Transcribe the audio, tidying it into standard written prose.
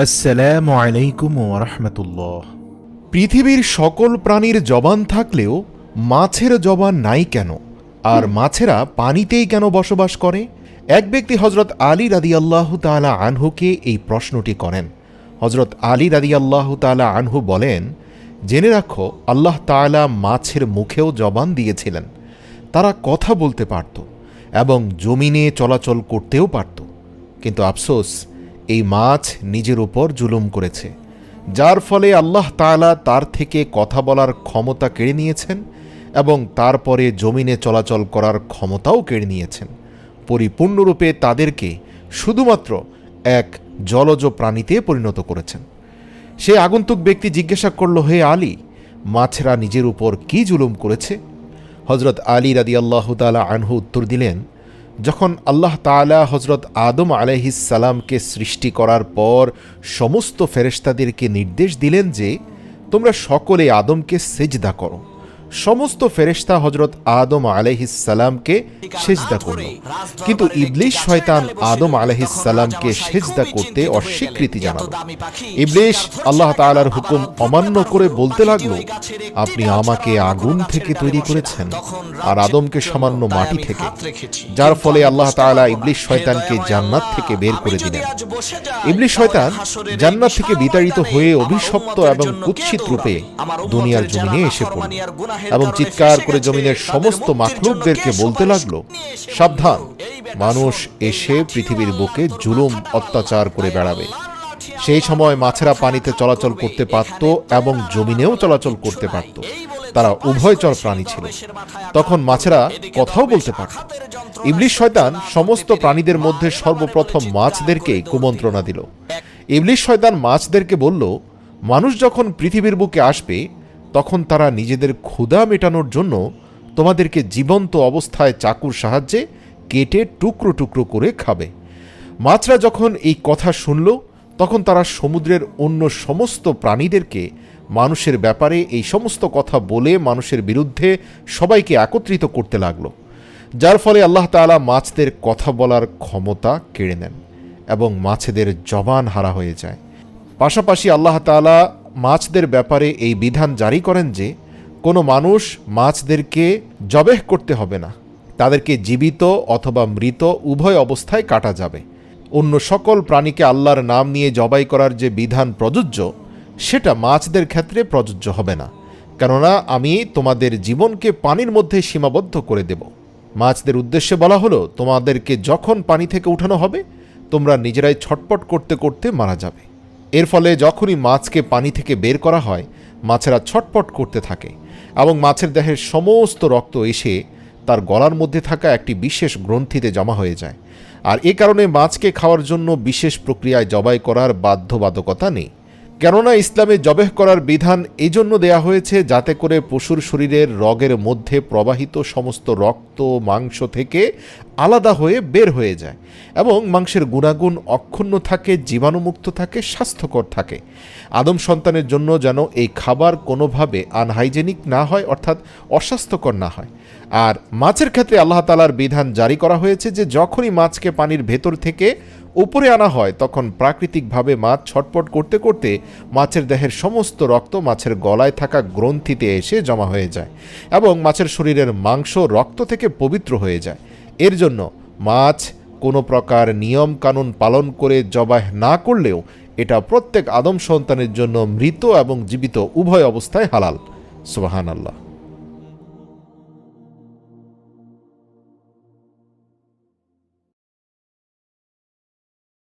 আসসালামু আলাইকুম ওয়া রাহমাতুল্লাহ। পৃথিবীর সকল প্রাণীর জবান থাকলেও মাছের জবান নাই কেন? আর মাছেরা পানিতেই কেন বসবাস করে? এক ব্যক্তি হজরত আলী রাদিয়াল্লাহু তাআলা আনহুকে এই প্রশ্নটি করেন। হজরত আলী রাদিয়াল্লাহু তাআলা আনহু বলেন, জেনে রাখো, আল্লাহ তাআলা মাছের মুখেও জবান দিয়েছিলেন। তারা কথা বলতে পারত এবং জমিনে চলাচল করতেও পারত, কিন্তু আফসোস, এই মাছ নিজের উপর জুলুম করেছে, যার ফলে আল্লাহ তাআলা তার থেকে কথা বলার ক্ষমতা কেড়ে নিয়েছেন এবং তারপরে জমিনে চলাচল করার ক্ষমতাও কেড়ে নিয়েছেন। পরিপূর্ণরূপে তাদেরকে শুধুমাত্র এক জলজ প্রাণীতে পরিণত করেছেন। সে আগন্তুক ব্যক্তি জিজ্ঞাসা করল, হে আলী, মাছেরা নিজের উপর কি জুলুম করেছে? হজরত আলী রাদিয়াল্লাহু তাআলা আনহু উত্তর দিলেন, যখন আল্লাহ তাআলা হজরত আদম আলাইহিস সালামকে সৃষ্টি করার পর সমস্ত ফেরেশতাদেরকে নির্দেশ দিলেন যে তোমরা সকলে আদমকে সেজদা করো, সমস্ত ফেরেশতা হজরত আদম আলাইহিস সালামকে সেজদা করল। কিন্তু ইবলিস শয়তান আদম আলাইহিস সালামকে সেজদা করতে অস্বীকৃতি জানালো। ইবলিস আল্লাহ তাআলার হুকুম অমান্য করে বলতে লাগলো, আপনি আমাকে আগুন থেকে তৈরি করেছেন আর আদমকে সামান্য মাটি থেকে, যার ফলে আল্লাহ তাআলা ইবলিস শয়তানকে জান্নাত থেকে বের করে দিলেন। ইবলিস শয়তান জান্নাত থেকে বিতাড়িত হয়ে অভিশপ্ত এবং কুৎসিত রূপে দুনিয়ার জমিনে এসে পড়ল এবং চিৎকার করে জমিনের সমস্ত মাখলুকদেরকে বলতে লাগলো, সাবধান, মানুষ এসে পৃথিবীর বুকে জুলুম অত্যাচার করে বেড়াবে। সেই সময় মাছেরা পানিতে চলাচল করতে পারত এবং জমিনেও চলাচল করতে পারত। তারা উভয়চর প্রাণী ছিল। তখন মাছেরা কথাও বলতে পারত। ইবলিস শয়তান সমস্ত প্রাণীদের মধ্যে সর্বপ্রথম মাছদেরকে কুমন্ত্রণা দিল। ইবলিস শয়তান মাছদেরকে বলল, মানুষ যখন পৃথিবীর বুকে আসবে তখন তারা নিজেদের ক্ষুধা মেটানোর জন্য তোমাদেরকে জীবন্ত অবস্থায় চাকুর সাহায্যে কেটে টুকরো টুকরো করে খাবে। মাছরা যখন এই কথা শুনল তখন তারা সমুদ্রের অন্য সমস্ত প্রাণীদেরকে মানুষের ব্যাপারে এই সমস্ত কথা বলে মানুষের বিরুদ্ধে সবাইকে একত্রিত করতে লাগল, যার ফলে আল্লাহ তাআলা মাছদের কথা বলার ক্ষমতা কেড়ে নেন এবং মাছেদের জবান হারা হয়ে যায়। পাশাপাশি আল্লাহ তাআলা মাছদের ব্যাপারে এই বিধান জারি করেন যে কোনো মানুষ মাছদেরকে জবেহ করতে হবে না, তাদেরকে জীবিত অথবা মৃত উভয় অবস্থায় কাটা যাবে। অন্য সকল প্রাণীকে আল্লাহর নাম নিয়ে জবাই করার যে বিধান প্রযোজ্য, সেটা মাছদের ক্ষেত্রে প্রযোজ্য হবে না, কেননা আমি তোমাদের জীবনকে পানির মধ্যে সীমাবদ্ধ করে দেব। মাছদের উদ্দেশ্যে বলা হলো, তোমাদেরকে যখন পানি থেকে উঠানো হবে তোমরা নিজেরাই ছটপট করতে করতে মারা যাবে। এর ফলে যখনই মাছকে পানি থেকে বের করা হয় মাছেরা ছটপট করতে থাকে এবং মাছের দেহের সমস্ত রক্ত এসে তার গলার মধ্যে থাকা একটি বিশেষ গ্রন্থিতে জমা হয়ে যায়। আর এ কারণে মাছকে খাওয়ার জন্য বিশেষ প্রক্রিয়ায় জবাই করার বাধ্যবাধকতা নেই, কেননা ইসলামে জবেহ করার বিধান এই জন্য দেয়া হয়েছে যাতে করে পশুর শরীরের রগের মধ্যে প্রবাহিত সমস্ত রক্ত মাংস থেকে আলাদা হয়ে বের হয়ে যায় এবং মাংসের গুণাগুণ অক্ষুণ্ণ থাকে, জীবাণুমুক্ত থাকে, স্বাস্থ্যকর থাকে। আদম সন্তানের জন্য যেন এই খাবার কোনোভাবে আনহাইজেনিক না হয়, অর্থাৎ অস্বাস্থ্যকর না হয়। আর মাছের ক্ষেত্রে আল্লাহ তাআলার বিধান জারি করা হয়েছে যে যখনই মাছকে পানির ভেতর থেকে উপরে আনা হয় তখন প্রাকৃতিকভাবে মাছ ছটপট করতে করতে মাছের দেহের সমস্ত রক্ত মাছের গলায় থাকা গ্রন্থিতে এসে জমা হয়ে যায় এবং মাছের শরীরের মাংস রক্ত থেকে পবিত্র হয়ে যায়। এর জন্য মাছ কোনো প্রকার নিয়ম কানুন পালন করে জবাই না করলেও এটা প্রত্যেক আদম সন্তানের জন্য মৃত এবং জীবিত উভয় অবস্থায় হালাল। সুবহানাল্লাহ।